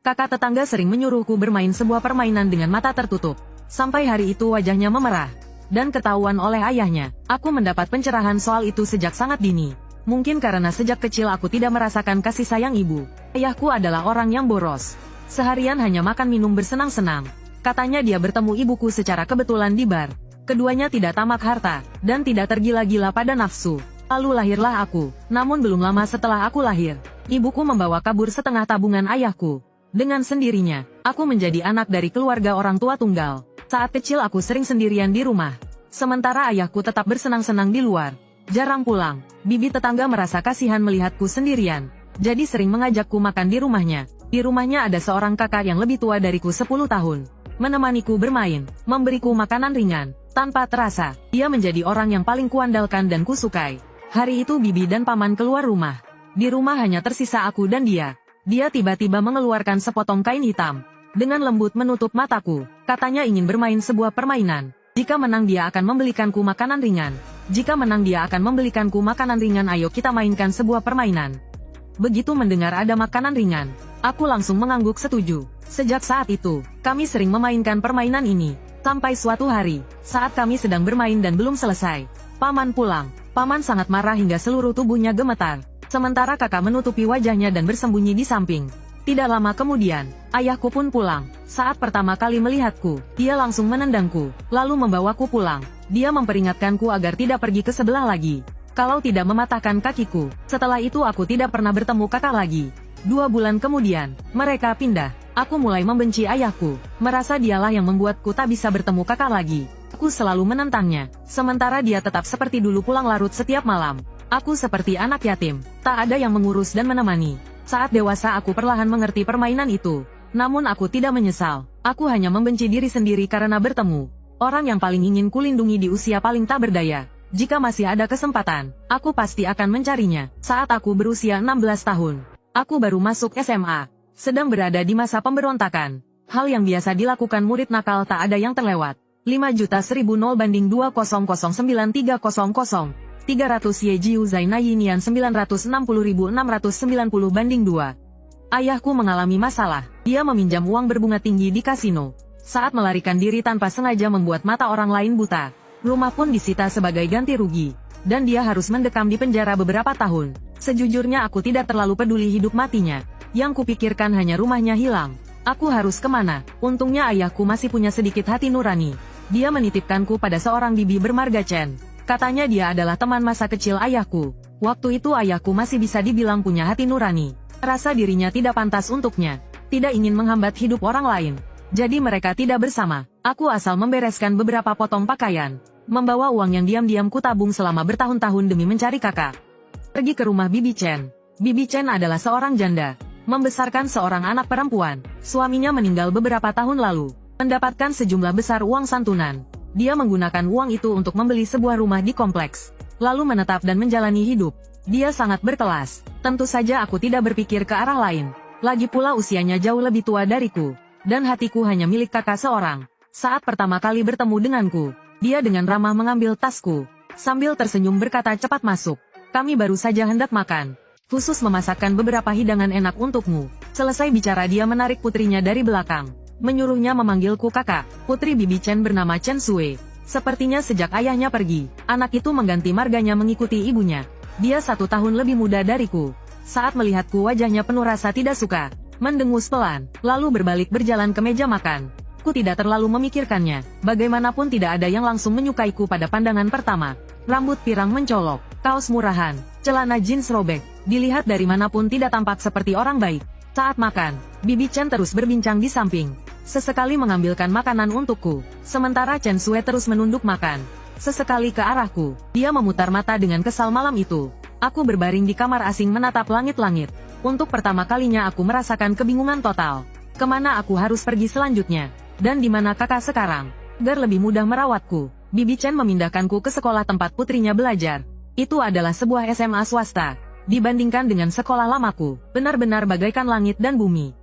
Kakak tetangga sering menyuruhku bermain sebuah permainan dengan mata tertutup. Sampai hari itu wajahnya memerah. Dan ketahuan oleh ayahnya, aku mendapat pencerahan soal itu sejak sangat dini. Mungkin karena sejak kecil aku tidak merasakan kasih sayang ibu. Ayahku adalah orang yang boros. Seharian hanya makan minum bersenang-senang. Katanya dia bertemu ibuku secara kebetulan di bar. Keduanya tidak tamak harta, dan tidak tergila-gila pada nafsu. Lalu lahirlah aku. Namun belum lama setelah aku lahir, ibuku membawa kabur setengah tabungan ayahku. Dengan sendirinya, aku menjadi anak dari keluarga orang tua tunggal. Saat kecil aku sering sendirian di rumah. Sementara ayahku tetap bersenang-senang di luar. Jarang pulang. Bibi tetangga merasa kasihan melihatku sendirian. Jadi sering mengajakku makan di rumahnya. Di rumahnya ada seorang kakak yang lebih tua dariku 10 tahun. Menemaniku bermain, memberiku makanan ringan. Tanpa terasa, dia menjadi orang yang paling kuandalkan dan kusukai. Hari itu Bibi dan Paman keluar rumah. Di rumah hanya tersisa aku dan dia. Dia tiba-tiba mengeluarkan sepotong kain hitam. Dengan lembut menutup mataku. Katanya ingin bermain sebuah permainan. Jika menang dia akan membelikanku makanan ringan. Jika menang dia akan membelikanku makanan ringan. Ayo kita mainkan sebuah permainan. Begitu mendengar ada makanan ringan, aku langsung mengangguk setuju. Sejak saat itu, kami sering memainkan permainan ini. Sampai suatu hari, saat kami sedang bermain dan belum selesai, Paman pulang. Paman sangat marah hingga seluruh tubuhnya gemetar. Sementara kakak menutupi wajahnya dan bersembunyi di samping. Tidak lama kemudian, ayahku pun pulang. Saat pertama kali melihatku, dia langsung menendangku, lalu membawaku pulang. Dia memperingatkanku agar tidak pergi ke sebelah lagi. Kalau tidak mematahkan kakiku. Setelah itu aku tidak pernah bertemu kakak lagi. 2 bulan kemudian, mereka pindah. Aku mulai membenci ayahku. Merasa dialah yang membuatku tak bisa bertemu kakak lagi. Aku selalu menentangnya. Sementara dia tetap seperti dulu pulang larut setiap malam. Aku seperti anak yatim. Tak ada yang mengurus dan menemani. Saat dewasa aku perlahan mengerti permainan itu. Namun aku tidak menyesal. Aku hanya membenci diri sendiri karena bertemu orang yang paling ingin kulindungi di usia paling tak berdaya. Jika masih ada kesempatan, aku pasti akan mencarinya. Saat aku berusia 16 tahun, aku baru masuk SMA. Sedang berada di masa pemberontakan. Hal yang biasa dilakukan murid nakal tak ada yang terlewat. 5.000.0 banding 2009300. 300 Yejiu Zainayinian 960.690 banding 2. Ayahku mengalami masalah. Dia meminjam uang berbunga tinggi di kasino. Saat melarikan diri tanpa sengaja membuat mata orang lain buta. Rumah pun disita sebagai ganti rugi. Dan dia harus mendekam di penjara beberapa tahun. Sejujurnya aku tidak terlalu peduli hidup matinya. Yang kupikirkan hanya rumahnya hilang. Aku harus kemana? Untungnya ayahku masih punya sedikit hati nurani. Dia menitipkanku pada seorang bibi bermarga Chen. Katanya dia adalah teman masa kecil ayahku. Waktu itu ayahku masih bisa dibilang punya hati nurani. Rasa dirinya tidak pantas untuknya. Tidak ingin menghambat hidup orang lain. Jadi mereka tidak bersama. Aku asal membereskan beberapa potong pakaian. Membawa uang yang diam-diam kutabung selama bertahun-tahun demi mencari kakak. Pergi ke rumah Bibi Chen. Bibi Chen adalah seorang janda. Membesarkan seorang anak perempuan. Suaminya meninggal beberapa tahun lalu. Mendapatkan sejumlah besar uang santunan. Dia menggunakan uang itu untuk membeli sebuah rumah di kompleks. Lalu menetap dan menjalani hidup. Dia sangat berkelas. Tentu saja aku tidak berpikir ke arah lain. Lagi pula usianya jauh lebih tua dariku. Dan hatiku hanya milik kakak seorang. Saat pertama kali bertemu denganku, dia dengan ramah mengambil tasku. Sambil tersenyum berkata cepat masuk. Kami baru saja hendak makan. Khusus memasakkan beberapa hidangan enak untukmu. Selesai bicara dia menarik putrinya dari belakang. Menyuruhnya memanggilku kakak. Putri Bibi Chen bernama Chen Sui. Sepertinya sejak ayahnya pergi, anak itu mengganti marganya mengikuti ibunya. Dia 1 tahun lebih muda dariku. Saat melihatku wajahnya penuh rasa tidak suka. Mendengus pelan, lalu berbalik berjalan ke meja makan. Ku tidak terlalu memikirkannya. Bagaimanapun tidak ada yang langsung menyukaiku pada pandangan pertama. Rambut pirang mencolok, kaos murahan, celana jeans robek. Dilihat dari manapun tidak tampak seperti orang baik. Saat makan, Bibi Chen terus berbincang di samping. Sesekali mengambilkan makanan untukku. Sementara Chen Sui terus menunduk makan. Sesekali ke arahku. Dia memutar mata dengan kesal malam itu. Aku berbaring di kamar asing menatap langit-langit. Untuk pertama kalinya aku merasakan kebingungan total. Kemana aku harus pergi selanjutnya? Dan di mana kakak sekarang? Agar lebih mudah merawatku, Bibi Chen memindahkanku ke sekolah tempat putrinya belajar. Itu adalah sebuah SMA swasta. Dibandingkan dengan sekolah lamaku, benar-benar bagaikan langit dan bumi.